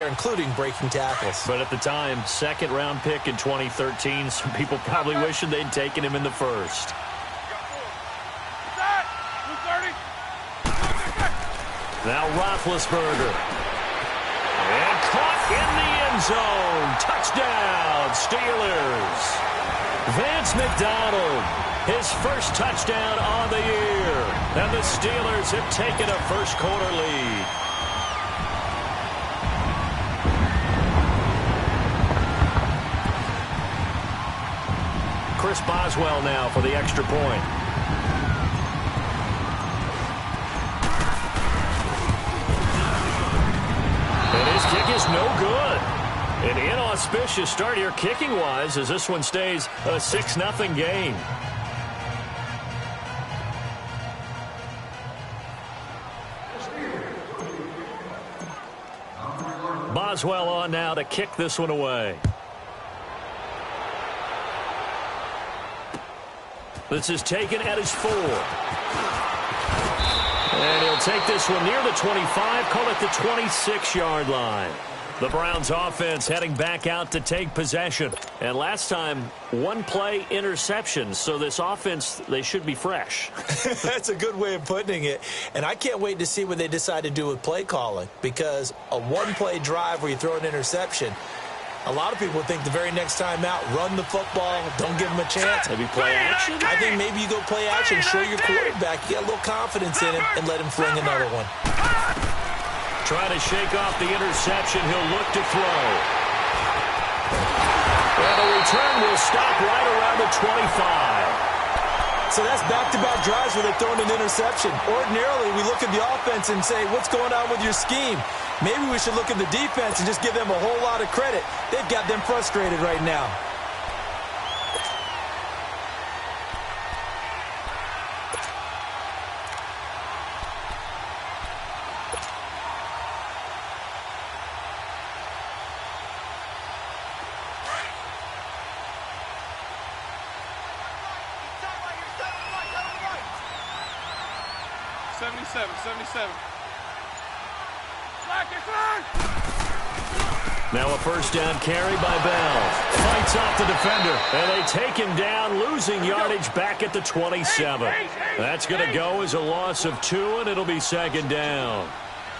including breaking tackles. But at the time, second-round pick in 2013, some people probably wishing they'd taken him in the first. Now Roethlisberger. And caught in the end zone. Touchdown, Steelers. Vance McDonald, his first touchdown on the year. And the Steelers have taken a first-quarter lead. Chris Boswell now for the extra point. And his kick is no good. An inauspicious start here kicking-wise as this one stays a 6-0 game. Boswell on now to kick this one away. This is taken at his 4. And he'll take this one near the 25, call it the 26-yard line. The Browns offense heading back out to take possession. And last time, one-play interception. So this offense, they should be fresh. That's a good way of putting it. And I can't wait to see what they decide to do with play calling. Because a one-play drive where you throw an interception, a lot of people would think the very next time out, run the football, don't give them a chance. Maybe play action? I think maybe you go play action, show your quarterback, you get a little confidence in him, and let him fling another one. Trying to shake off the interception. He'll look to throw. And the return will stop right around the 25. So that's back-to-back drives where they're throwing an interception. Ordinarily, we look at the offense and say, what's going on with your scheme? Maybe we should look at the defense and just give them a whole lot of credit. They've got them frustrated right now. Now a first down carry by Bell. Fights off the defender, and they take him down, losing yardage back at the 27. That's going to go as a loss of 2, and it'll be second down.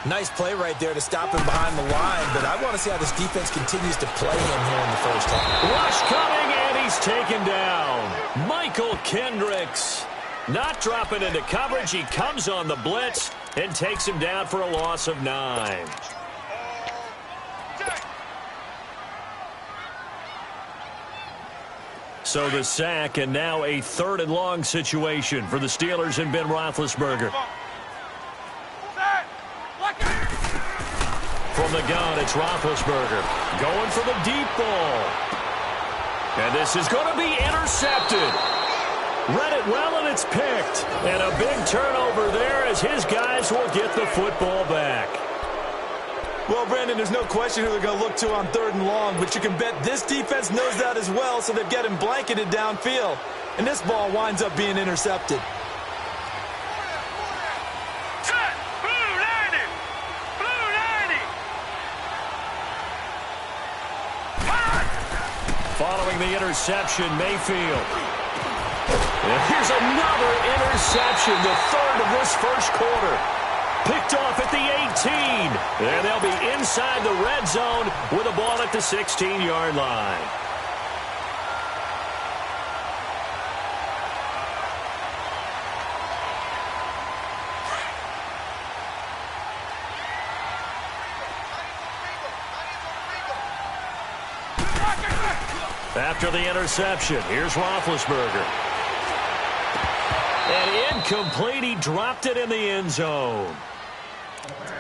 Nice play right there to stop him behind the line, but I want to see how this defense continues to play him here in the first half. Rush coming, and he's taken down. Michael Kendricks not dropping into coverage. He comes on the blitz and takes him down for a loss of 9. So the sack, and now a 3rd and long situation for the Steelers and Ben Roethlisberger. From the gun, it's Roethlisberger going for the deep ball. And this is going to be intercepted. Read it well, and it's picked. And a big turnover there as his guys will get the football back. Well, Brandon, there's no question who they're going to look to on 3rd and long, but you can bet this defense knows that as well, so they've got him blanketed downfield. And this ball winds up being intercepted. Following the interception, Mayfield. And here's another interception, the 3rd of this first quarter. Picked off at the 18. And they'll be inside the red zone with a ball at the 16-yard line. After the interception, here's Roethlisberger. And incomplete, he dropped it in the end zone.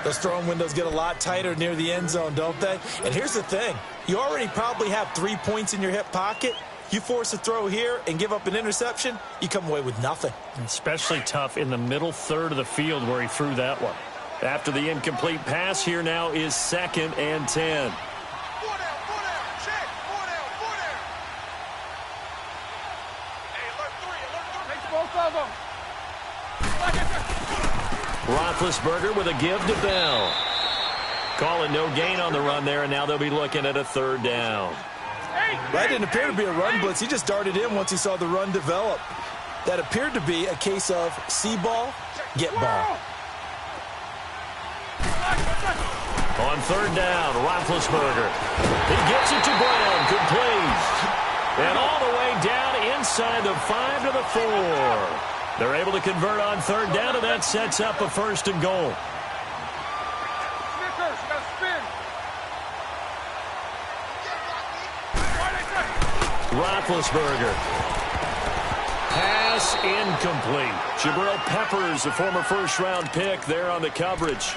Those throwing windows get a lot tighter near the end zone, don't they? And here's the thing. You already probably have 3 points in your hip pocket. You force a throw here and give up an interception, you come away with nothing. Especially tough in the middle third of the field where he threw that one. After the incomplete pass, here now is 2nd and 10. Roethlisberger with a give to Bell. Calling no gain on the run there, and now they'll be looking at a third down. That didn't appear to be a run blitz. He just darted in once he saw the run develop. That appeared to be a case of see ball, get ball. On third down, Roethlisberger. He gets it to Brown, complete. And all the way down inside the 5 to the 4. They're able to convert on third down, and that sets up a first and goal. Roethlisberger. Pass incomplete. Jabril Peppers, a former first-round pick, there on the coverage.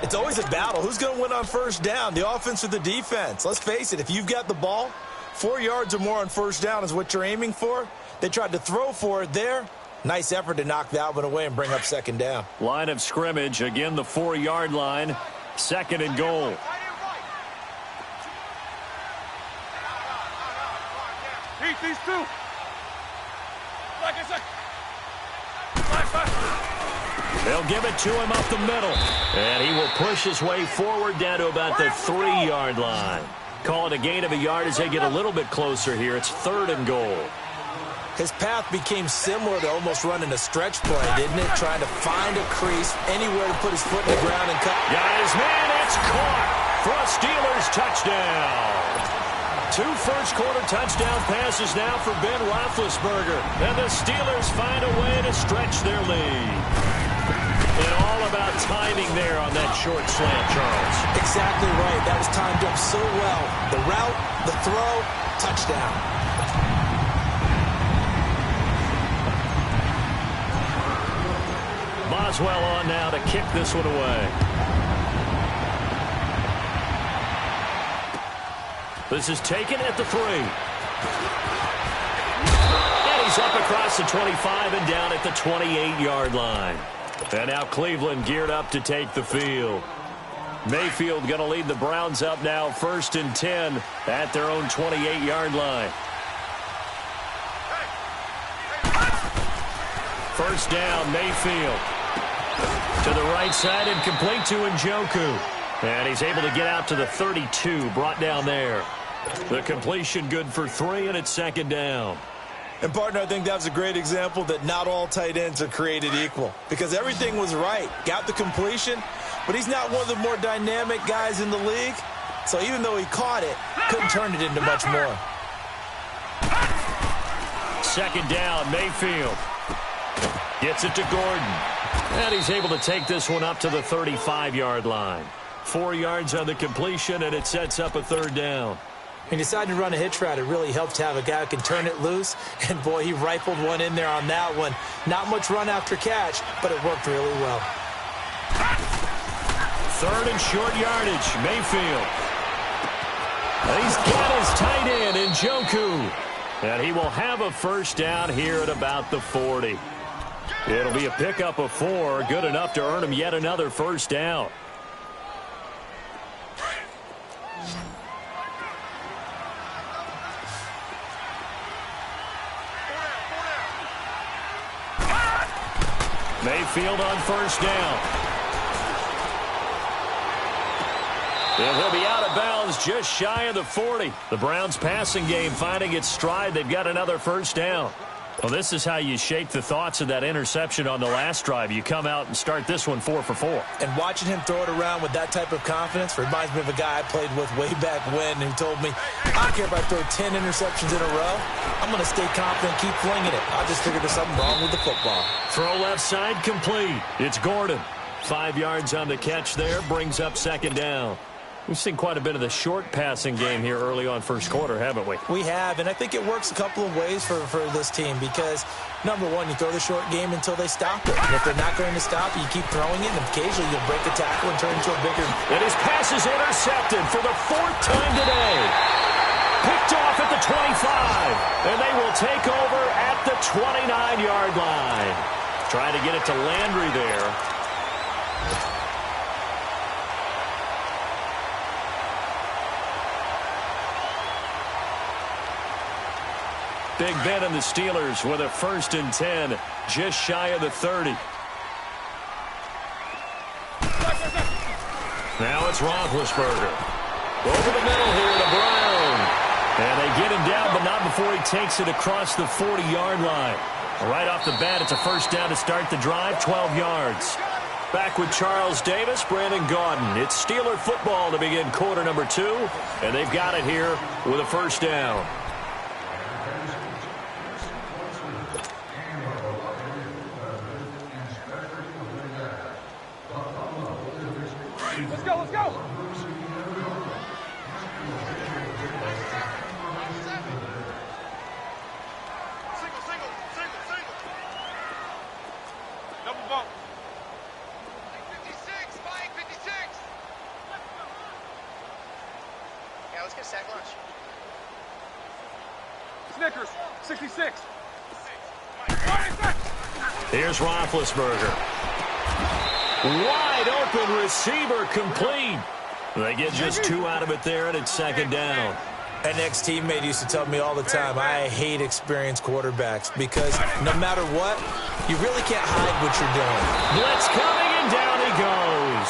It's always a battle. Who's going to win on first down, the offense or the defense? Let's face it, if you've got the ball, 4 yards or more on first down is what you're aiming for. They tried to throw for it there. Nice effort to knock that one away and bring up second down. Line of scrimmage, again the 4-yard line, second and goal. These two. They'll give it to him up the middle. And he will push his way forward down to about the 3-yard line. Call it a gain of a yard as they get a little bit closer here. It's third and goal. His path became similar to almost running a stretch play, didn't it? Trying to find a crease, anywhere to put his foot in the ground and cut. Got his man, it's caught for a Steelers touchdown. 2 first-quarter touchdown passes now for Ben Roethlisberger. And the Steelers find a way to stretch their lead. And all about timing there on that short slant, Charles. Exactly right. That was timed up so well. The route, the throw, touchdown. Boswell on now to kick this one away. This is taken at the 3. And he's up across the 25 and down at the 28-yard line. And now Cleveland geared up to take the field. Mayfield going to lead the Browns up now, 1st and 10 at their own 28-yard line. First down, Mayfield. To the right side and complete to Njoku. And he's able to get out to the 32, brought down there. The completion good for 3, and it's second down. And, partner, I think that was a great example that not all tight ends are created equal. Because everything was right. Got the completion, but he's not one of the more dynamic guys in the league. So even though he caught it, couldn't turn it into much more. Second down, Mayfield. Gets it to Gordon. And he's able to take this one up to the 35-yard line. 4 yards on the completion, and it sets up a third down. He decided to run a hitch route. It really helped to have a guy who can turn it loose. And, boy, he rifled one in there on that one. Not much run after catch, but it worked really well. Third and short yardage, Mayfield. And he's got his tight end, Njoku. And he will have a first down here at about the 40. It'll be a pickup of 4, good enough to earn him yet another first down. Mayfield on first down. And he'll be out of bounds just shy of the 40. The Browns passing game finding its stride. They've got another first down. Well, this is how you shake the thoughts of that interception on the last drive. You come out and start this one 4 for 4. And watching him throw it around with that type of confidence reminds me of a guy I played with way back when who told me, I don't care if I throw 10 interceptions in a row. I'm going to stay confident, keep flinging it. I just figured there's something wrong with the football. Throw left side complete. It's Gordon. 5 yards on the catch there, brings up second down. We've seen quite a bit of the short passing game here early on first quarter, haven't we? We have, and I think it works a couple of ways for this team because, number one, you throw the short game until they stop it. And if they're not going to stop it, you keep throwing it, and occasionally you'll break a tackle and turn into a bigger... And his pass is intercepted for the 4th time today. Picked off at the 25, and they will take over at the 29-yard line. Trying to get it to Landry there. Big Ben and the Steelers with a 1st and 10, just shy of the 30. Now it's it's Roethlisberger. Over the middle here to Brown. And they get him down, but not before he takes it across the 40-yard line. Right off the bat, it's a first down to start the drive, 12 yards. Back with Charles Davis, Brandon Gaudin. It's Steeler football to begin quarter number 2, and they've got it here with a first down. Let's go, let's go. Single. Double bump. 56, Mike, 56. Yeah, let's get a sack lunch. Snickers, 66. Here's Roethlisberger. Wide open receiver complete. They get just 2 out of it there, and it's second down. An ex-teammate used to tell me all the time, I hate experienced quarterbacks because no matter what, you really can't hide what you're doing. Blitz coming, and down he goes.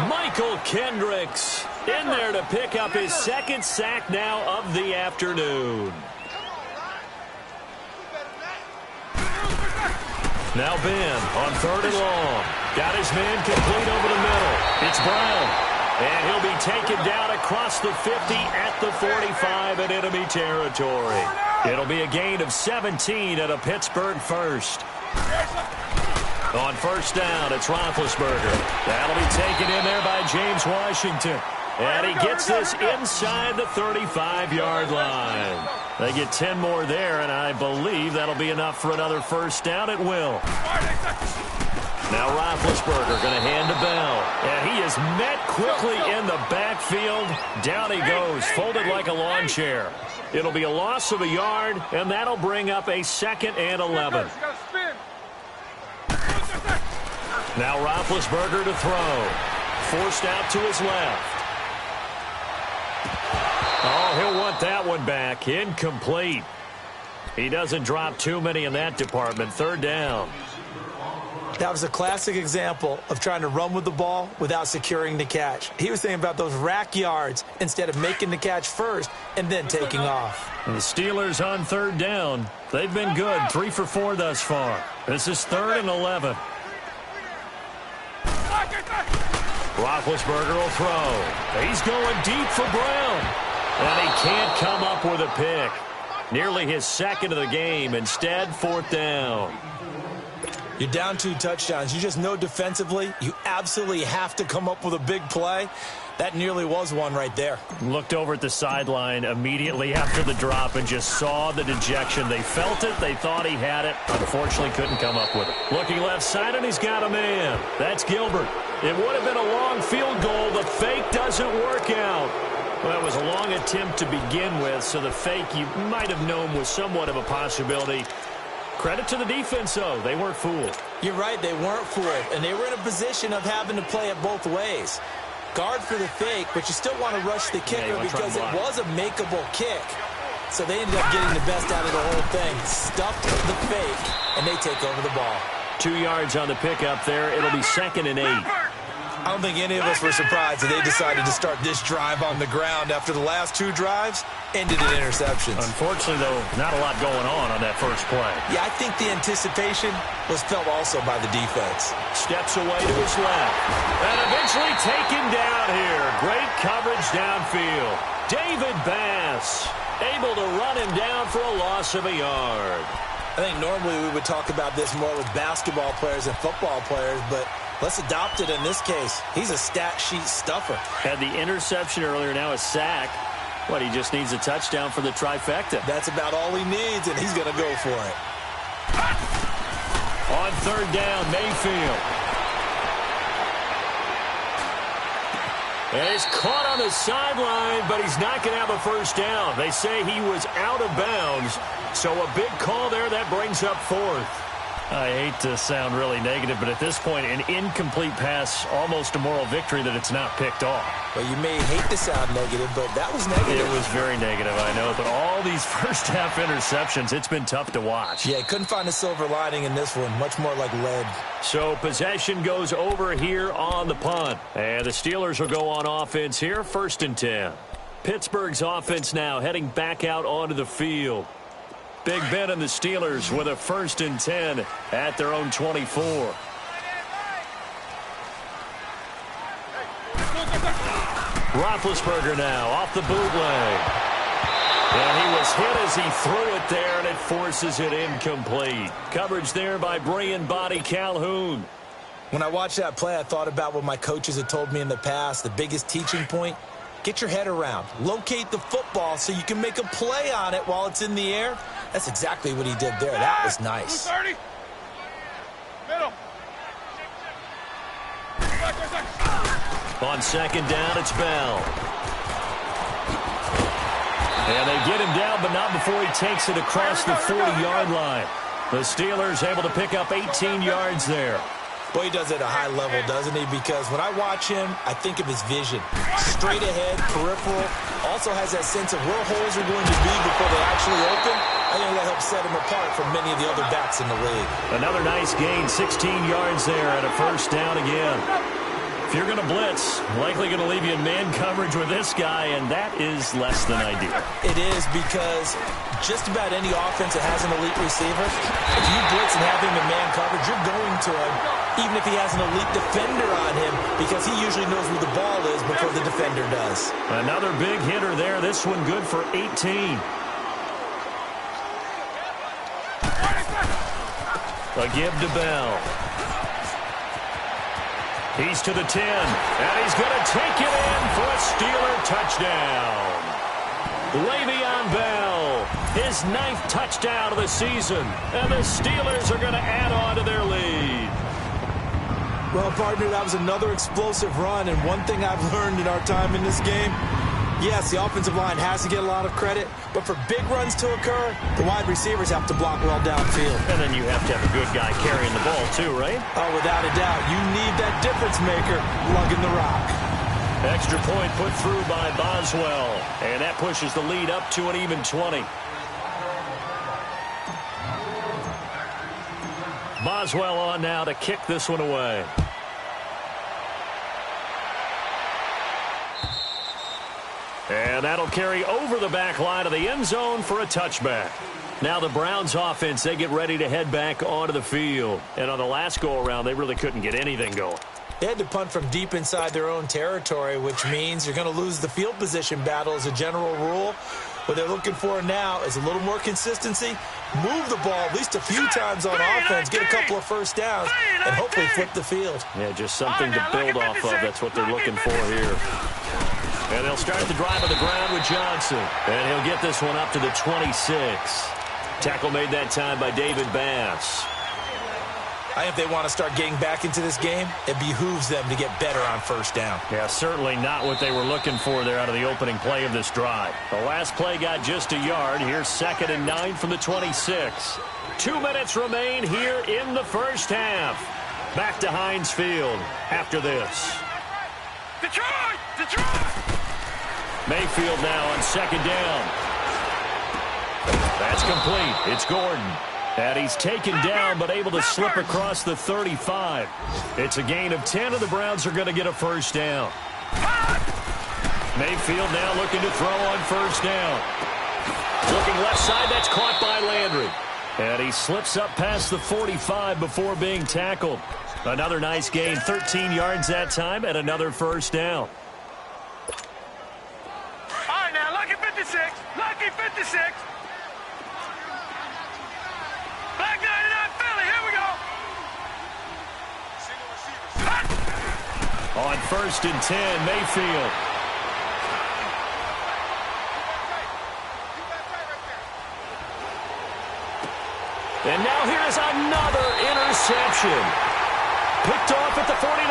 Michael Kendricks in there to pick up his second sack now of the afternoon. Now Ben on 3rd and long. Got his man complete over the middle. It's Brown. And he'll be taken down across the 50 at the 45 in enemy territory. It'll be a gain of 17 at a Pittsburgh first. On first down, it's Roethlisberger. That'll be taken in there by James Washington. And he gets this inside the 35-yard line. They get 10 more there, and I believe that'll be enough for another first down. It will. Now Roethlisberger going to hand to Bell. And he is met quickly in the backfield. Down he goes, folded like a lawn chair. It'll be a loss of a yard, and that'll bring up a 2nd and 11. Now Roethlisberger to throw. Forced out to his left. Oh, he'll want that one back. Incomplete. He doesn't drop too many in that department. 3rd down. That was a classic example of trying to run with the ball without securing the catch. He was thinking about those rack yards instead of making the catch first and then taking off. The Steelers on 3rd down. They've been good, 3 for 4 thus far. This is 3rd and 11. Roethlisberger will throw. He's going deep for Brown. And he can't come up with a pick. Nearly his 2nd of the game. Instead, 4th down. You're down 2 touchdowns. You just know defensively you absolutely have to come up with a big play. That nearly was one right there. Looked over at the sideline immediately after the drop and just saw the dejection. They felt it. They thought he had it. Unfortunately, couldn't come up with it. Looking left side, and he's got a man. That's Gilbert. It would have been a long field goal. The fake doesn't work out. Well, it was a long attempt to begin with, so the fake you might have known was somewhat of a possibility. Credit to the defense, though. They weren't fooled. You're right. They weren't fooled, and they were in a position of having to play it both ways. Guard for the fake, but you still want to rush the kicker because it was a makeable kick. So they ended up getting the best out of the whole thing. Stuffed the fake, and they take over the ball. 2 yards on the pickup there. It'll be 2nd and 8. I don't think any of us were surprised that they decided to start this drive on the ground after the last 2 drives ended in interceptions. Unfortunately, though, not a lot going on that first play. Yeah, I think the anticipation was felt also by the defense. Steps away to his left. And eventually taken down here. Great coverage downfield. David Bass able to run him down for a loss of a yard. I think normally we would talk about this more with basketball players and football players, but let's adopt it in this case. He's a stat sheet stuffer. Had the interception earlier, now a sack. What, he just needs a touchdown for the trifecta. That's about all he needs, and he's going to go for it. On 3rd down, Mayfield. And he's caught on the sideline, but he's not going to have a first down. They say he was out of bounds, so a big call there that brings up 4th. I hate to sound really negative, but at this point, an incomplete pass, almost a moral victory that it's not picked off. Well, you may hate to sound negative, but that was negative. It was very negative, I know. But all these first-half interceptions, it's been tough to watch. Yeah, couldn't find a silver lining in this one. Much more like lead. So possession goes over here on the punt. And the Steelers will go on offense here, 1st and 10. Pittsburgh's offense now heading back out onto the field. Big Ben and the Steelers with a 1st and 10 at their own 24. Roethlisberger now off the bootleg. And he was hit as he threw it there, and it forces it incomplete. Coverage there by Brian Body Calhoun. When I watched that play, I thought about what my coaches had told me in the past. The biggest teaching point, get your head around. Locate the football so you can make a play on it while it's in the air. That's exactly what he did there. That was nice. Middle. On 2nd down, it's Bell. And they get him down, but not before he takes it across the 40-yard line. The Steelers able to pick up 18 yards there. Boy, he does it at a high level, doesn't he? Because when I watch him, I think of his vision. Straight ahead, peripheral. Also has that sense of where holes are going to be before they actually open. I think that helps set him apart from many of the other backs in the league. Another nice gain, 16 yards there, and a 1st down again. If you're going to blitz, likely going to leave you in man coverage with this guy, and that is less than ideal. It is, because just about any offense that has an elite receiver, if you blitz and have him in man coverage, you're going to him, even if he has an elite defender on him, because he usually knows where the ball is before the defender does. Another big hitter there. This one good for 18. A give to Bell. He's to the 10, and he's going to take it in for a Steeler touchdown. Le'Veon Bell, his 9th touchdown of the season, and the Steelers are going to add on to their lead. Well, partner, that was another explosive run, and one thing I've learned in our time in this game, yes, the offensive line has to get a lot of credit, but for big runs to occur, the wide receivers have to block well downfield. And then you have to have a good guy carrying the ball too, right? Oh, without a doubt. You need that difference maker lugging the rock. Extra point put through by Boswell, and that pushes the lead up to an even 20. Boswell on now to kick this one away. And that'll carry over the back line of the end zone for a touchback. Now the Browns offense, they get ready to head back onto the field. And on the last go-around, they really couldn't get anything going. They had to punt from deep inside their own territory, which means you're going to lose the field position battle as a general rule. What they're looking for now is a little more consistency, move the ball at least a few times on offense, get a couple of 1st downs, and hopefully flip the field. Yeah, just something to build off of. That's what they're looking for here. And they'll start the drive on the ground with Johnson. And he'll get this one up to the 26. Tackle made that time by David Bass. I think if they want to start getting back into this game, it behooves them to get better on 1st down. Yeah, certainly not what they were looking for there out of the opening play of this drive. The last play got just a yard. Here's 2nd and 9 from the 26. 2 minutes remain here in the 1st half. Back to Heinz Field after this. Detroit! Detroit! Mayfield now on 2nd down. That's complete. It's Gordon. And he's taken down but able to slip across the 35. It's a gain of 10, and the Browns are going to get a 1st down. Mayfield now looking to throw on 1st down. Looking left side, that's caught by Landry. And he slips up past the 45 before being tackled. Another nice gain, 13 yards that time, and another 1st down. All right, now, lucky 56. Lucky 56. Black 99 Philly, here we go. Single receivers. On 1st and 10, Mayfield. And now here's another interception. Picked off at the 49.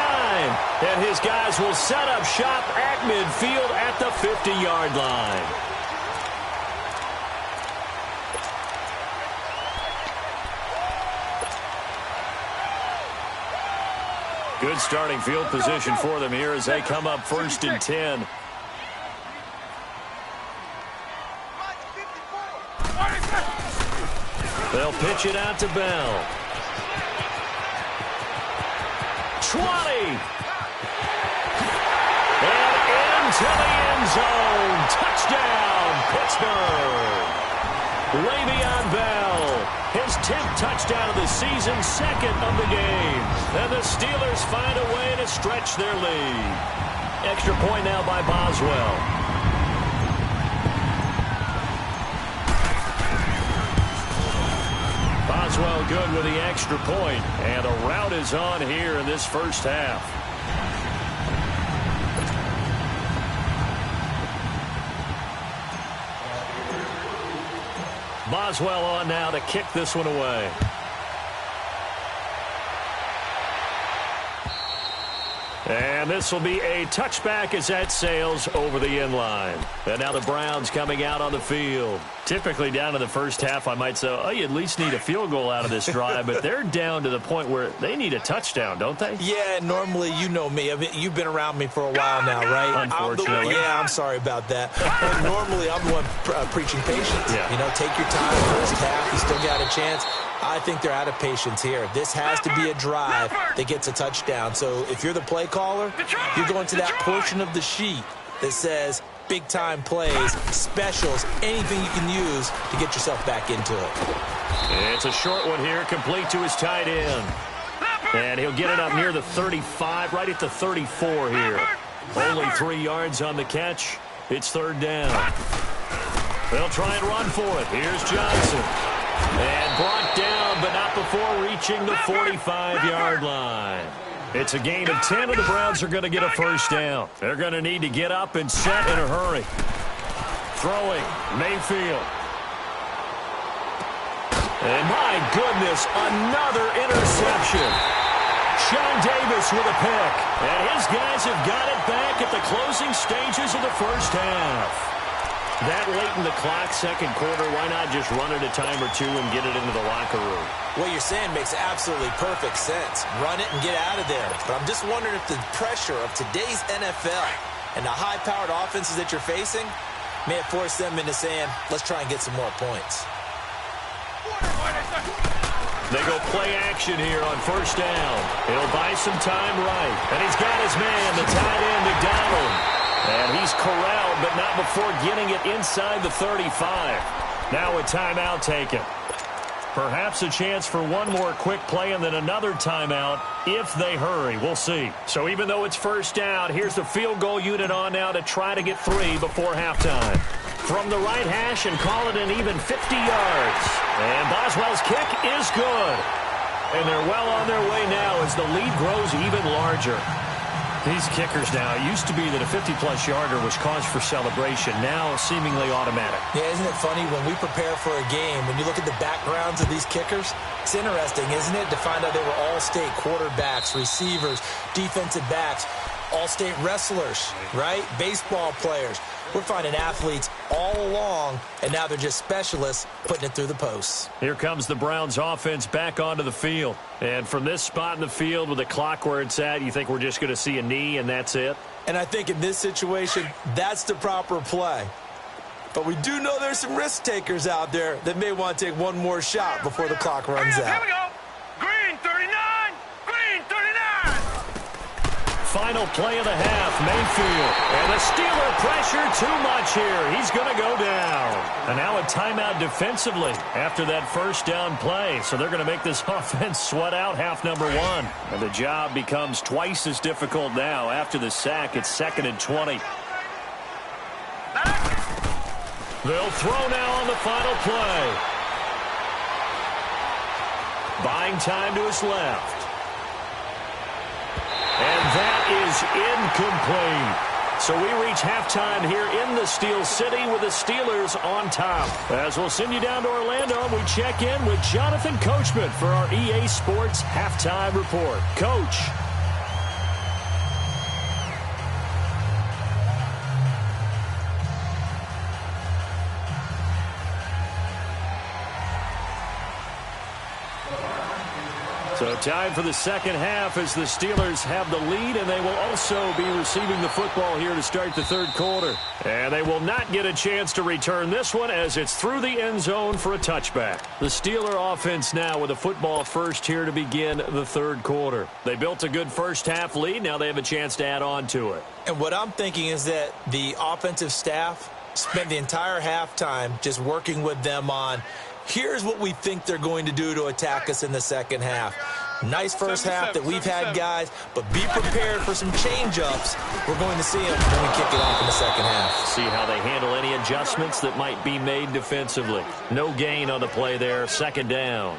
And his guys will set up shop at midfield at the 50-yard line. Good starting field position for them here as they come up 1st and 10. They'll pitch it out to Bell. 20. And into the end zone. Touchdown, Pittsburgh. Le'Veon Bell, his 10th touchdown of the season, 2nd of the game. And the Steelers find a way to stretch their lead. Extra point now by Boswell. Boswell good with the extra point. And a rout is on here in this first half. Boswell on now to kick this one away. And this will be a touchback as that sails over the end line. And now the Browns coming out on the field. Typically down in the first half, I might say, oh, you at least need a field goal out of this drive. But they're down to the point where they need a touchdown, don't they? Yeah, normally, you know me. I mean, you've been around me for a while now, right? Unfortunately. I'm sorry about that. But normally, I'm the one preaching patience. Yeah. You know, take your time. First half, you still got a chance. I think they're out of patience here. This has to be a drive that gets a touchdown. So if you're the play caller, you're going to that portion of the sheet that says big-time plays, specials, anything you can use to get yourself back into it. It's a short one here, complete to his tight end. And he'll get it up near the 35, right at the 34 here. Only 3 yards on the catch. It's 3rd down. They'll try and run for it. Here's Johnson. And brought down, but not before reaching the 45-yard line. It's a gain of 10, and the Browns are going to get a first down. They're going to need to get up and set in a hurry. Throwing, Mayfield. And my goodness, another interception. Sean Davis with a pick. And his guys have got it back at the closing stages of the first half. That late in the clock, second quarter, why not just run it a time or two and get it into the locker room? What you're saying makes absolutely perfect sense. Run it and get out of there. But I'm just wondering if the pressure of today's NFL and the high-powered offenses that you're facing may have forced them into saying, let's try and get some more points. They go play action here on first down. He'll buy some time right. And he's got his man, the tight end, McDonald. And he's corralled, but not before getting it inside the 35. Now a timeout taken. Perhaps a chance for one more quick play and then another timeout if they hurry. We'll see. So even though it's first down, here's the field goal unit on now to try to get 3 before halftime. From the right hash and call it an even 50 yards. And Boswell's kick is good. And they're well on their way now as the lead grows even larger. These kickers now, it used to be that a 50-plus yarder was cause for celebration. Now, seemingly automatic. Yeah, isn't it funny when we prepare for a game, when you look at the backgrounds of these kickers, it's interesting, isn't it, to find out they were all-state quarterbacks, receivers, defensive backs, all-state wrestlers, right? Baseball players. We're finding athletes all along, and now they're just specialists putting it through the posts. Here comes the Browns offense back onto the field. And from this spot in the field with the clock where it's at, you think we're just going to see a knee and that's it? And I think in this situation, that's the proper play. But we do know there's some risk takers out there that may want to take one more shot before the clock runs out. Here we go. Green 39. Green 39. Final play of the half, Mayfield. And the Steeler pressure too much here. He's going to go down. And now a timeout defensively after that first down play. So they're going to make this offense sweat out half number 1. And the job becomes twice as difficult now. After the sack, it's 2nd and 20. They'll throw now on the final play. Buying time to his left. And that is incomplete. So we reach halftime here in the Steel City with the Steelers on top. As we'll send you down to Orlando, we check in with Jonathan Coachman for our EA Sports Halftime Report. Coach. So time for the second half as the Steelers have the lead, and they will also be receiving the football here to start the third quarter. And they will not get a chance to return this one as it's through the end zone for a touchback. The Steeler offense now with a football first here to begin the third quarter. They built a good first half lead. Now they have a chance to add on to it. And what I'm thinking is that the offensive staff spent the entire halftime just working with them on, here's what we think they're going to do to attack us in the second half. Nice first half that we've had, guys, but be prepared for some change-ups. We're going to see them when we kick it off in the second half. See how they handle any adjustments that might be made defensively. No gain on the play there, second down.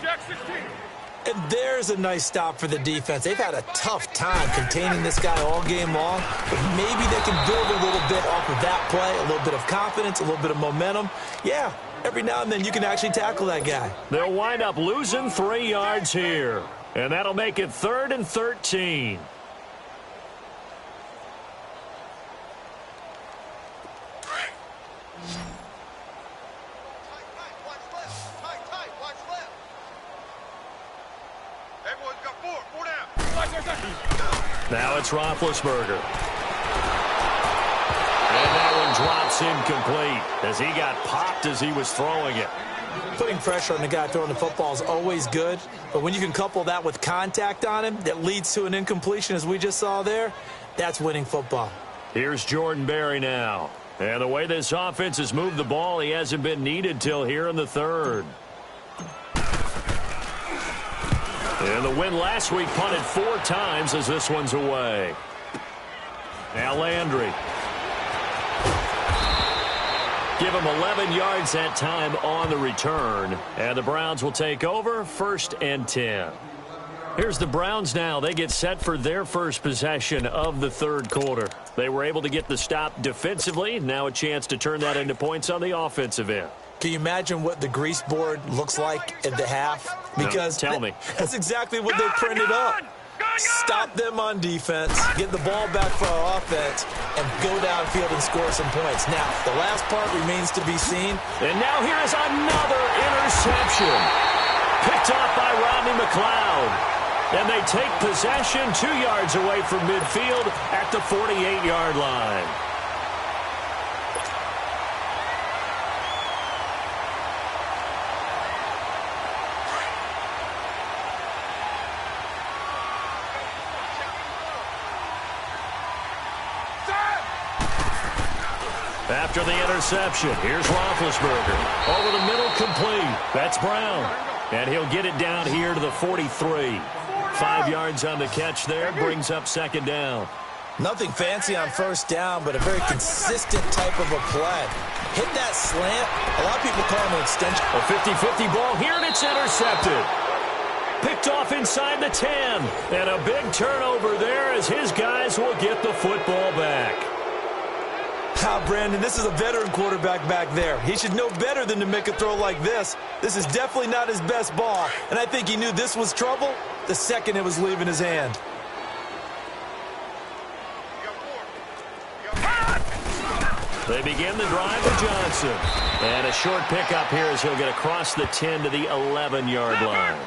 And there's a nice stop for the defense. They've had a tough time containing this guy all game long, but maybe they can build a little bit off of that play, a little bit of confidence, a little bit of momentum. Yeah, every now and then you can actually tackle that guy. They'll wind up losing 3 yards here, and that'll make it 3rd and 13. Now it's Roethlisberger. And that one drops incomplete as he got popped as he was throwing it. Putting pressure on the guy throwing the football is always good, but when you can couple that with contact on him that leads to an incompletion, as we just saw there, that's winning football. Here's Jordan Berry now. And the way this offense has moved the ball, he hasn't been needed till here in the third. And the win last week punted 4 times as this one's away. Now Landry. Give him 11 yards that time on the return. And the Browns will take over 1st and 10. Here's the Browns now. They get set for their first possession of the third quarter. They were able to get the stop defensively. Now a chance to turn that into points on the offensive end. Can you imagine what the grease board looks like at the half? Because no, tell me. That's exactly what they printed up. Stop them on defense, get the ball back for our offense, and go downfield and score some points. Now, the last part remains to be seen. And now here is another interception. Picked off by Rodney McLeod. And they take possession 2 yards away from midfield at the 48-yard line. After the interception, here's Roethlisberger. Over the middle, complete. That's Brown. And he'll get it down here to the 43. 5 yards on the catch there, brings up second down. Nothing fancy on first down, but a very consistent type of a play. Hit that slant. A lot of people call it an extension. A 50-50 ball here, and it's intercepted. Picked off inside the 10. And a big turnover there as his guys will get the football back. Brandon, this is a veteran quarterback back there. He should know better than to make a throw like this. This is definitely not his best ball, and I think he knew this was trouble the second it was leaving his hand. They begin the drive with Johnson. And a short pickup here as he'll get across the 10 to the 11-yard line.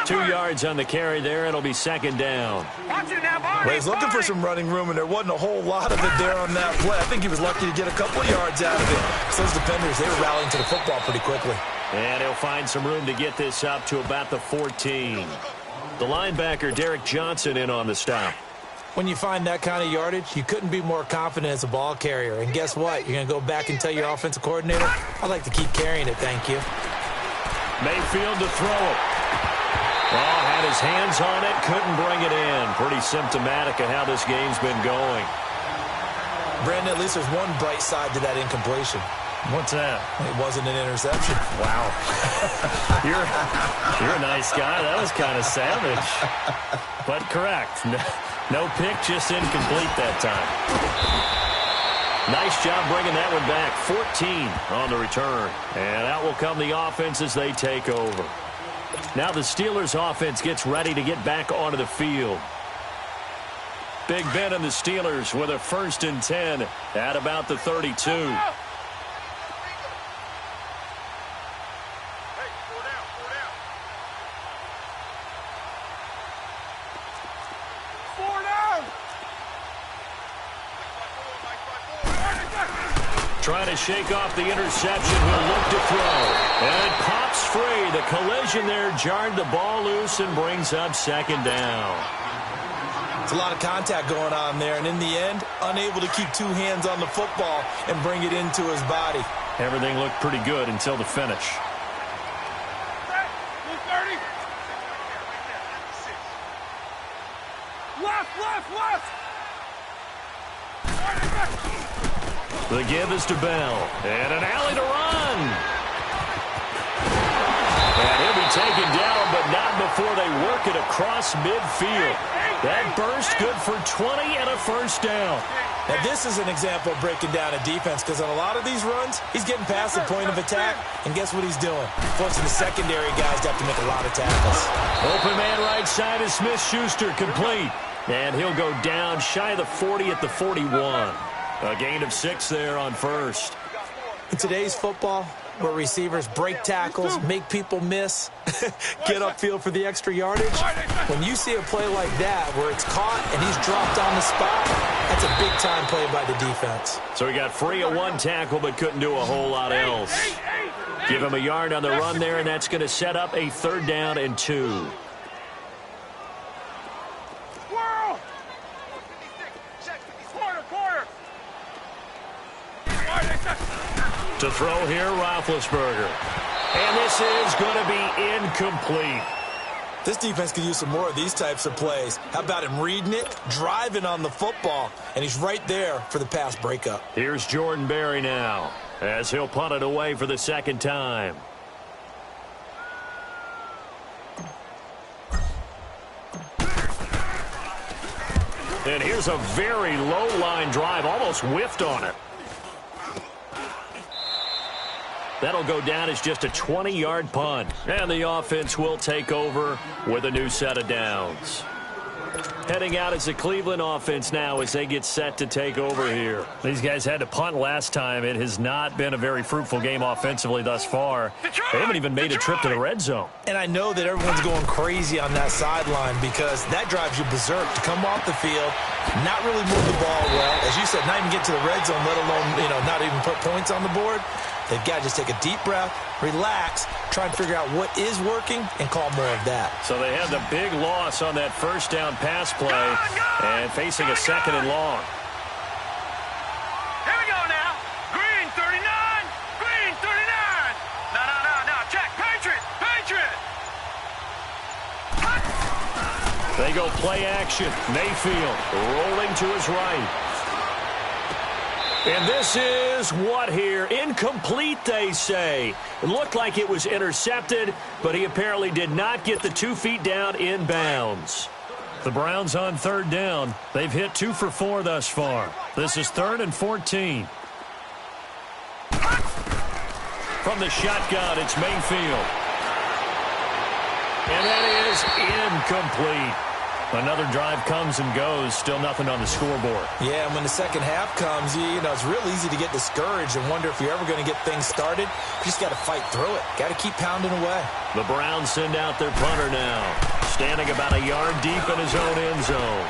2 yards on the carry there, and it'll be second down. Well, he's looking for some running room, and there wasn't a whole lot of it there on that play. I think he was lucky to get a couple yards out of it. So those defenders, they were rallying to the football pretty quickly. And he'll find some room to get this up to about the 14. The linebacker, Derek Johnson, in on the stop. When you find that kind of yardage, you couldn't be more confident as a ball carrier. And guess what? You're going to go back and tell your offensive coordinator, I'd like to keep carrying it, thank you. Mayfield to throw it. Oh, had his hands on it, couldn't bring it in. Pretty symptomatic of how this game's been going. Brandon, at least there's one bright side to that incompletion. What's that? It wasn't an interception. Wow. You're a nice guy. That was kind of savage. But correct. No pick, just incomplete that time. Nice job bringing that one back. 14 on the return. And out will come the offense as they take over. Now the Steelers offense gets ready to get back onto the field. Big Ben and the Steelers with a 1st and 10 at about the 32. Trying to shake off the interception. He'll look to throw. And it pops free. The collision there jarred the ball loose and brings up second down. It's a lot of contact going on there, and in the end, unable to keep two hands on the football and bring it into his body. Everything looked pretty good until the finish. Left. The give is to Bell. And an alley to run. And he'll be taken down, but not before they work it across midfield. That burst good for 20 and a first down. Now, this is an example of breaking down a defense, because on a lot of these runs, he's getting past the point of attack, and guess what he's doing? Forcing the secondary guys to have to make a lot of tackles. Open man right side is Smith-Schuster, complete. And he'll go down shy of the 40 at the 41. A gain of 6 there on first. In today's football, where receivers break tackles, make people miss, get upfield for the extra yardage, when you see a play like that where it's caught and he's dropped on the spot, that's a big-time play by the defense. So he got free of one tackle but couldn't do a whole lot else. Give him a yard on the run there, and that's going to set up a 3rd down and 2. To throw here, Roethlisberger. And this is going to be incomplete. This defense could use some more of these types of plays. How about him reading it, driving on the football, and he's right there for the pass breakup. Here's Jordan Berry now, as he'll punt it away for the 2nd time. And here's a very low-line drive, almost whiffed on it. That'll go down as just a 20-yard punt. And the offense will take over with a new set of downs. Heading out as the Cleveland offense now as they get set to take over here. These guys had to punt last time. It has not been a very fruitful game offensively thus far. They haven't even made a trip to the red zone. And I know that everyone's going crazy on that sideline because that drives you berserk to come off the field, not really move the ball well. As you said, not even get to the red zone, let alone, not even put points on the board. They've got to just take a deep breath, relax, try and figure out what is working, and call more of that. So they had the big loss on that first down pass play and facing a 2nd and long. Here we go now. Green 39. Green 39. No. Check. Patriot. They go play action. Mayfield rolling to his right. And this is what here? Incomplete, they say. It looked like it was intercepted, but he apparently did not get the 2 feet down in bounds. The Browns on 3rd down. They've hit 2 for 4 thus far. This is 3rd and 14. From the shotgun, it's Mayfield. And that is incomplete. Another drive comes and goes, still nothing on the scoreboard. Yeah, and when the second half comes, it's real easy to get discouraged and wonder if you're ever going to get things started. You just got to fight through it. Got to keep pounding away. The Browns send out their punter now, standing about a yard deep in his own end zone.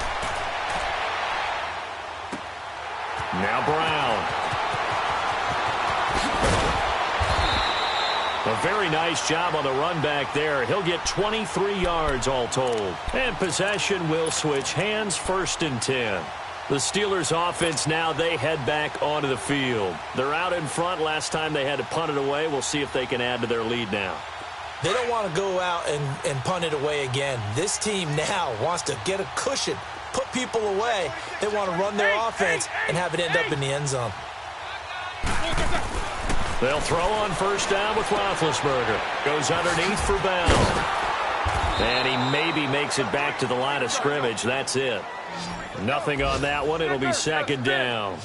Now Brown. A very nice job on the run back there. He'll get 23 yards all told. And possession will switch hands, 1st and 10. The Steelers offense now, they head back onto the field. They're out in front. Last time they had to punt it away. We'll see if they can add to their lead now. They don't want to go out and punt it away again. This team now wants to get a cushion, put people away. They want to run their offense and have it end up in the end zone. They'll throw on 1st down with Roethlisberger. Goes underneath for Bell. And he maybe makes it back to the line of scrimmage. That's it. Nothing on that one. It'll be 2nd down.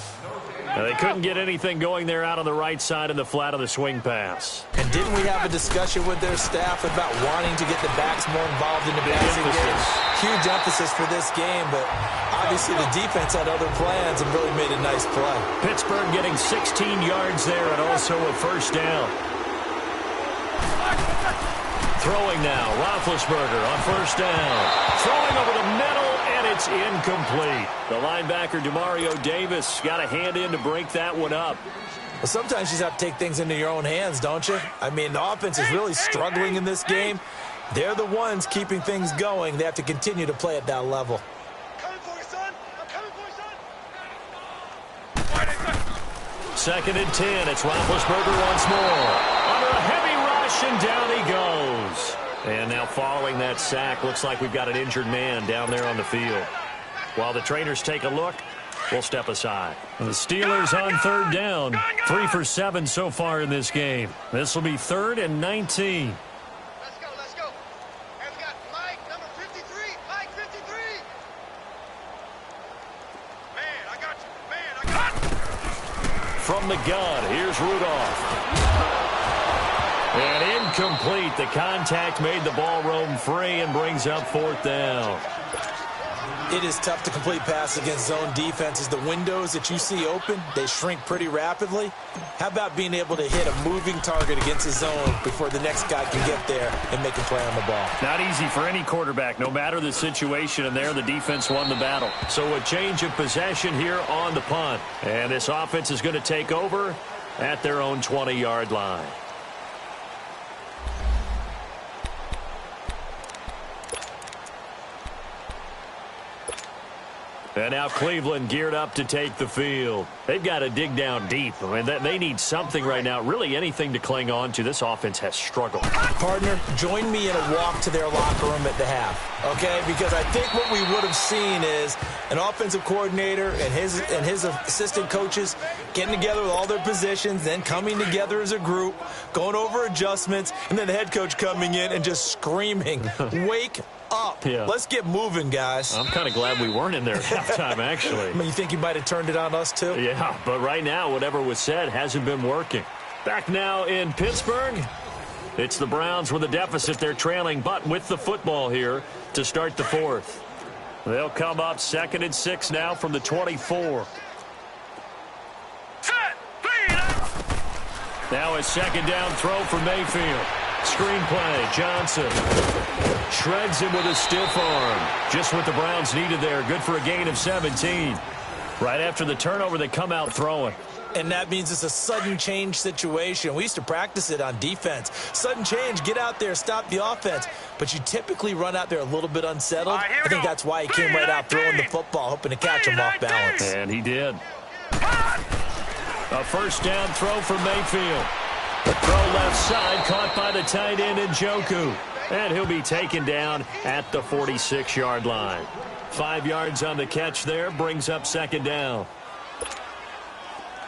Now, they couldn't get anything going there out on the right side in the flat of the swing pass. And didn't we have a discussion with their staff about wanting to get the backs more involved in the passing game? Huge emphasis for this game, but obviously the defense had other plans and really made a nice play. Pittsburgh getting 16 yards there and also a 1st down. Throwing now, Roethlisberger on 1st down. Throwing over the middle, and and it's incomplete. The linebacker, Demario Davis, got a hand in to break that one up. Well, sometimes you just have to take things into your own hands, don't you? I mean, the offense is really struggling in this game. They're the ones keeping things going. They have to continue to play at that level. Coming for you, son. I'm coming for you, son. 2nd and 10. It's Roethlisberger once more. Under a heavy rush, and down he goes. And now following that sack, looks like we've got an injured man down there on the field. While the trainers take a look, we'll step aside. The Steelers on 3rd down. 3 for 7 so far in this game. This will be 3rd and 19. Let's go, let's go. And we got Mike, number 53. Mike, 53. Man, I got you. Man, I got you. From the gun, here's Rudolph. And incomplete. The contact made the ball roam free and brings up 4th down. It is tough to complete passes against zone defenses. The windows that you see open, they shrink pretty rapidly. How about being able to hit a moving target against a zone before the next guy can get there and make a play on the ball? Not easy for any quarterback, no matter the situation, and there the defense won the battle. So a change of possession here on the punt. And this offense is going to take over at their own 20-yard line. And now Cleveland geared up to take the field. They've got to dig down deep. I mean, they need something right now, really anything to cling on to. This offense has struggled. Partner, join me in a walk to their locker room at the half, okay? Because I think what we would have seen is an offensive coordinator and his assistant coaches getting together with all their positions, then coming together as a group, going over adjustments, and then the head coach coming in and just screaming, wake up. Yeah. Let's get moving, guys. I'm kind of glad we weren't in there at halftime, actually. I mean, you think he might have turned it on us, too? Yeah, but right now, whatever was said hasn't been working. Back now in Pittsburgh, it's the Browns with a deficit. They're trailing, but with the football here to start the 4th. They'll come up 2nd and 6 now from the 24. Set. Clean up. Now a 2nd down throw for Mayfield. Screen play, Johnson. Shreds him with a stiff arm. Just what the Browns needed there. Good for a gain of 17. Right after the turnover, they come out throwing. And that means it's a sudden change situation. We used to practice it on defense. Sudden change, get out there, stop the offense. But you typically run out there a little bit unsettled. I think that's why he came right out throwing the football, hoping to catch him off balance. And he did. A 1st down throw for Mayfield. Throw left side, caught by the tight end Njoku. And he'll be taken down at the 46-yard line. 5 yards on the catch there, brings up 2nd down.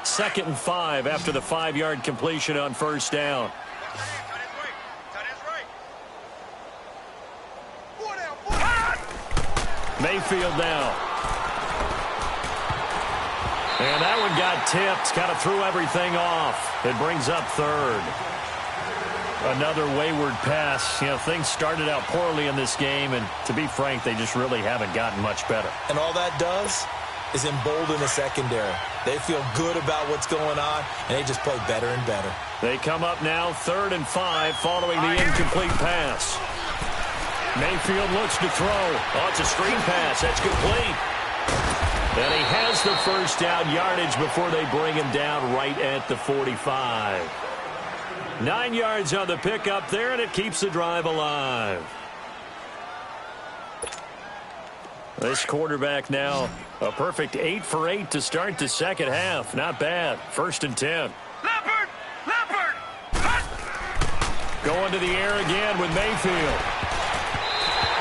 2nd and 5 after the 5-yard completion on 1st down. Mayfield now. And that one got tipped, kind of threw everything off. It brings up 3rd. Another wayward pass. You know, things started out poorly in this game, and to be frank, they just really haven't gotten much better. And all that does is embolden the secondary. They feel good about what's going on, and they just play better and better. They come up now 3rd and 5 following the incomplete pass. Mayfield looks to throw. Oh, it's a screen pass. That's complete. And he has the 1st down yardage before they bring him down right at the 45. 9 yards on the pickup there, and it keeps the drive alive. This quarterback now a perfect 8 for 8 to start the 2nd half. Not bad. 1st and 10. Leopard. Leopard. Going to the air again with Mayfield.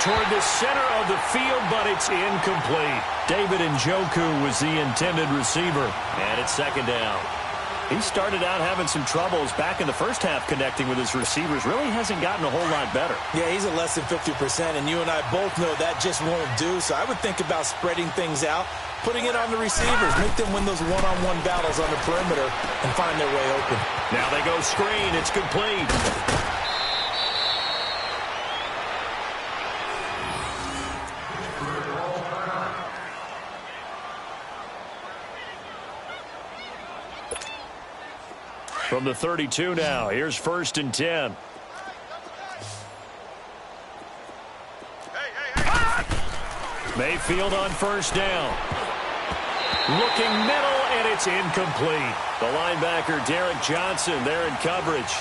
Toward the center of the field, but it's incomplete. David Njoku was the intended receiver. And it's 2nd down. He started out having some troubles back in the 1st half connecting with his receivers. Really hasn't gotten a whole lot better. Yeah, he's at less than 50%, and you and I both know that just won't do. So I would think about spreading things out, putting it on the receivers, make them win those one-on-one battles on the perimeter and find their way open. Now they go screen. It's complete. From the 32 now, here's 1st and 10. Mayfield on first down. Looking middle, and it's incomplete. The linebacker, Derek Johnson, there in coverage.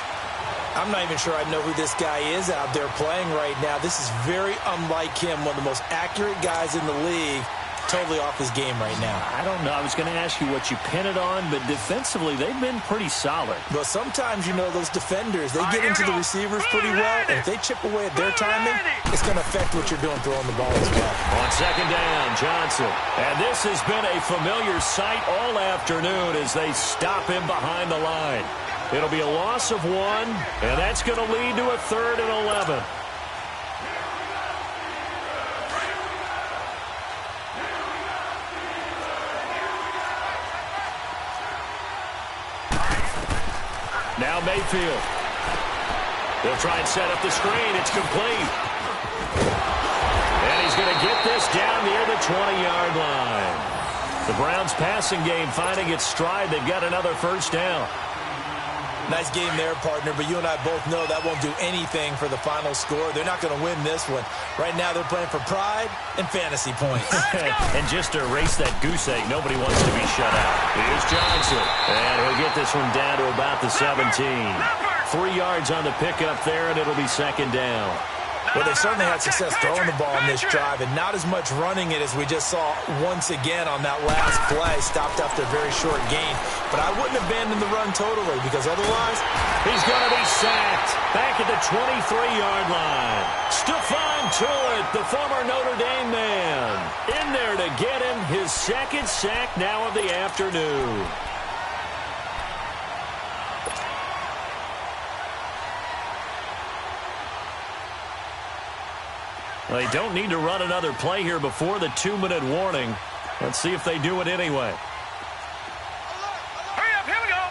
I'm not even sure I know who this guy is out there playing right now. This is very unlike him, one of the most accurate guys in the league. Totally off his game right now. I don't know. I was going to ask you what you pin it on, but defensively, they've been pretty solid. Well, sometimes, you know, those defenders, they get into the receivers pretty well, and if they chip away at their timing, it's going to affect what you're doing throwing the ball as well. On second down, Johnson. And this has been a familiar sight all afternoon as they stop him behind the line. It'll be a loss of 1, and that's going to lead to a 3rd and 11. Now Mayfield. They'll try and set up the screen. It's complete. And he's going to get this down near the 20-yard line. The Browns passing game finding its stride. They've got another first down. Nice game there, partner, but you and I both know that won't do anything for the final score. They're not going to win this one. Right now they're playing for pride and fantasy points. And just to erase that goose egg, nobody wants to be shut out. Here's Johnson. And he'll get this one down to about the 17. 3 yards on the pickup there, and it'll be second down. Well, they certainly had success throwing the ball in this drive, and not as much running it as we just saw once again on that last play. Stopped after a very short gain. But I wouldn't abandon the run totally, because otherwise, he's going to be sacked back at the 23-yard line. Stephon Tuitt, the former Notre Dame man, in there to get him his second sack now of the afternoon. They don't need to run another play here before the 2-minute warning. Let's see if they do it anyway. Hurry up, here we go.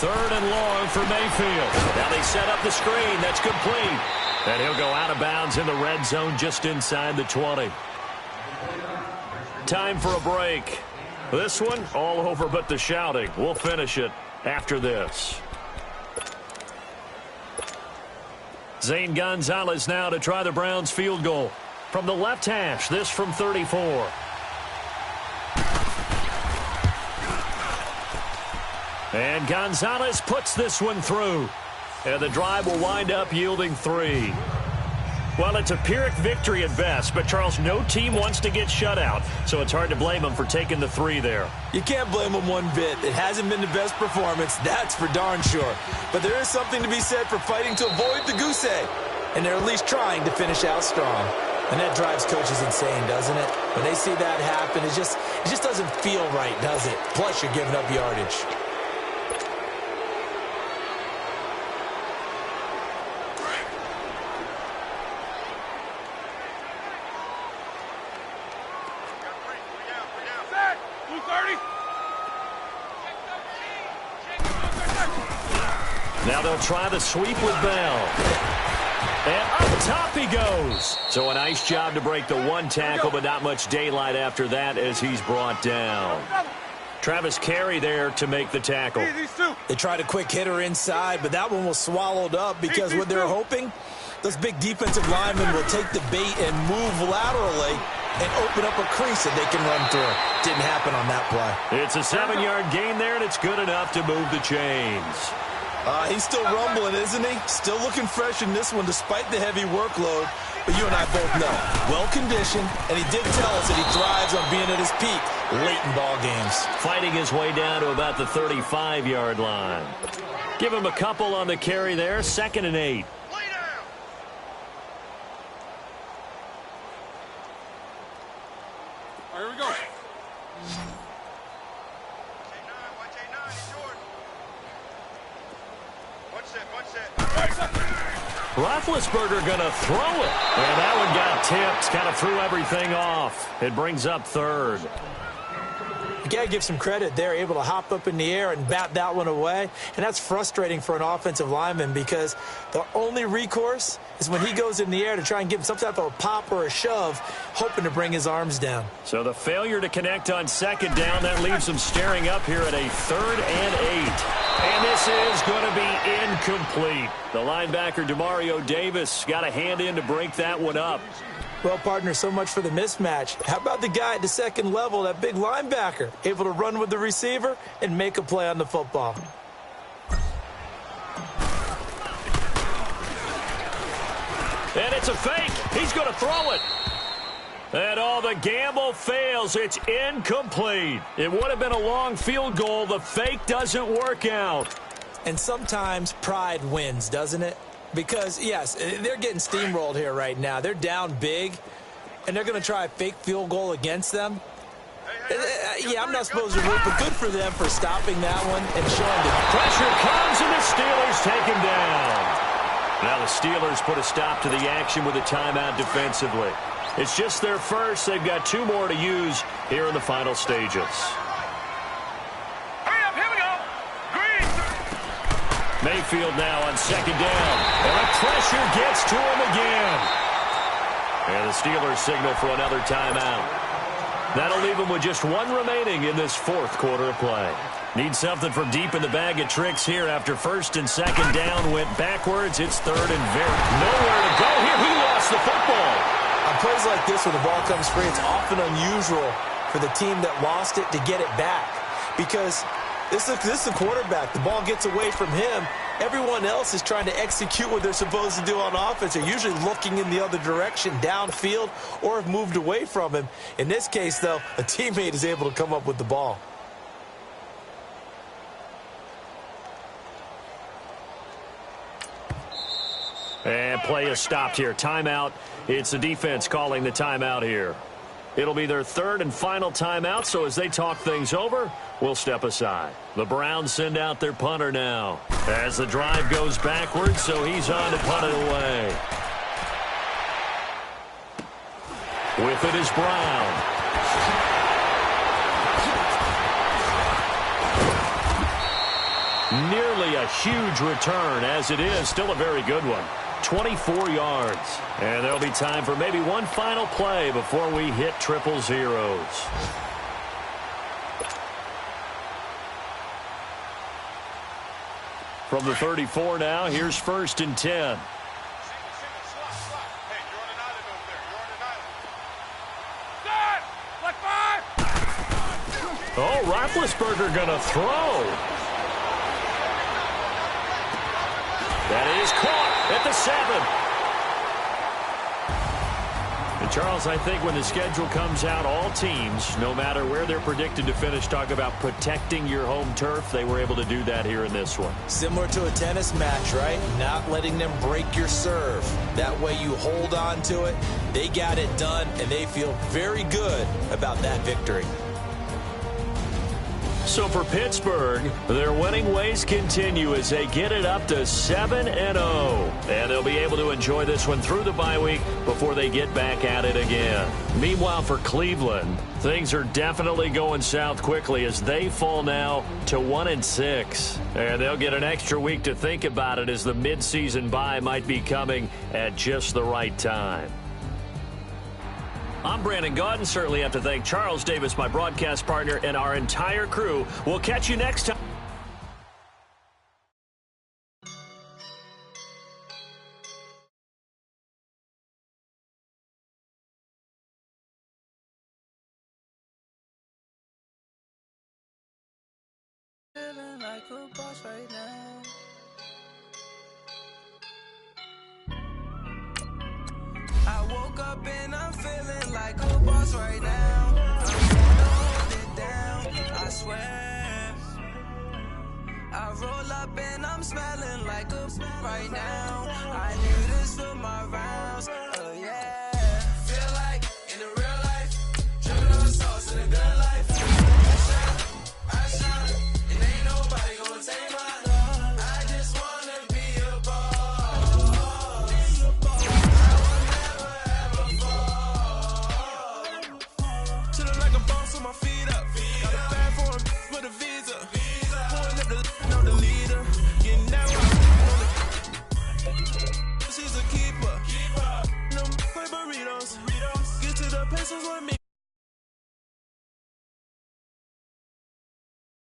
3rd and long for Mayfield. Now they set up the screen. That's complete. And he'll go out of bounds in the red zone just inside the 20. Time for a break. This one all over but the shouting. We'll finish it after this. Zane Gonzalez now to try the Browns field goal. From the left hash, this from 34. And Gonzalez puts this one through. And the drive will wind up yielding 3. Well, it's a Pyrrhic victory at best, but, Charles, no team wants to get shut out, so it's hard to blame them for taking the 3 there. You can't blame them one bit. It hasn't been the best performance, that's for darn sure. But there is something to be said for fighting to avoid the goose egg, and they're at least trying to finish out strong. And that drives coaches insane, doesn't it? When they see that happen, it just doesn't feel right, does it? Plus, you're giving up yardage. Now they'll try the sweep with Bell. And up top he goes. So a nice job to break the 1 tackle, but not much daylight after that as he's brought down. Travis Carey there to make the tackle. They tried a quick hitter inside, but that one was swallowed up because what they're hoping, those big defensive linemen will take the bait and move laterally and open up a crease that they can run through. Didn't happen on that play. It's a 7-yard gain there, and it's good enough to move the chains. He's still rumbling, isn't he? Still looking fresh in this one despite the heavy workload. But you and I both know, well-conditioned, and he did tell us that he thrives on being at his peak late in ball games. Fighting his way down to about the 35-yard line. Give him a couple on the carry there, 2nd and 8. Here we go. Roethlisberger going to throw it. And that one got tipped. Kind of threw everything off. It brings up 3rd. You got to give some credit. They're able to hop up in the air and bat that one away. And that's frustrating for an offensive lineman because the only recourse is when he goes in the air to try and give him some type of a pop or a shove, hoping to bring his arms down. So the failure to connect on 2nd down, that leaves him staring up here at a 3rd and 8. And this is going to be incomplete. The linebacker, Demario Davis, got a hand in to break that one up. Well, partner, so much for the mismatch. How about the guy at the second level, that big linebacker, able to run with the receiver and make a play on the football? And it's a fake. He's going to throw it. And all the gamble fails. It's incomplete. It would have been a long field goal. The fake doesn't work out. And sometimes pride wins, doesn't it? Because, yes, they're getting steamrolled here right now. They're down big, and they're going to try a fake field goal against them. Yeah, I'm not supposed to root, but good for them for stopping that one and showing the pressure comes, and the Steelers take him down. Now the Steelers put a stop to the action with a timeout defensively. It's just their first. They've got 2 more to use here in the final stages. Hurry up, here we go. Green. Mayfield now on second down. And the pressure gets to him again. And the Steelers signal for another timeout. That'll leave them with just 1 remaining in this 4th quarter of play. Need something from deep in the bag of tricks here after first and second down went backwards. It's 3rd and very nowhere to go here. He lost the football. On plays like this when the ball comes free, it's often unusual for the team that lost it to get it back. Because this is the quarterback. The ball gets away from him. Everyone else is trying to execute what they're supposed to do on offense. They're usually looking in the other direction, downfield, or have moved away from him. In this case, though, a teammate is able to come up with the ball. And play is stopped here. Timeout. It's the defense calling the timeout here. It'll be their 3rd and final timeout, so as they talk things over, we'll step aside. The Browns send out their punter now. As the drive goes backwards, so he's on to punt it away. With it is Brown. Nearly a huge return, as it is. Still a very good one. 24 yards. And there'll be time for maybe one final play before we hit 000. From the 34 now, here's 1st and 10. Oh, Roethlisberger gonna throw. That is caught at the 7. And Charles, I think when the schedule comes out, all teams, no matter where they're predicted to finish, talk about protecting your home turf. They were able to do that here in this one. Similar to a tennis match, right? Not letting them break your serve. That way you hold on to it. They got it done, and they feel very good about that victory. So for Pittsburgh, their winning ways continue as they get it up to 7-0. And they'll be able to enjoy this one through the bye week before they get back at it again. Meanwhile, for Cleveland, things are definitely going south quickly as they fall now to 1-6. And they'll get an extra week to think about it as the midseason bye might be coming at just the right time. I'm Brandon Gaudin. Certainly have to thank Charles Davis, my broadcast partner, and our entire crew. We'll catch you next time. Feeling like a boss right now. I woke up and I'm feeling like a boss right now. I'm gonna hold it down, I swear. I roll up and I'm smelling like a right now. I knew this for my rounds.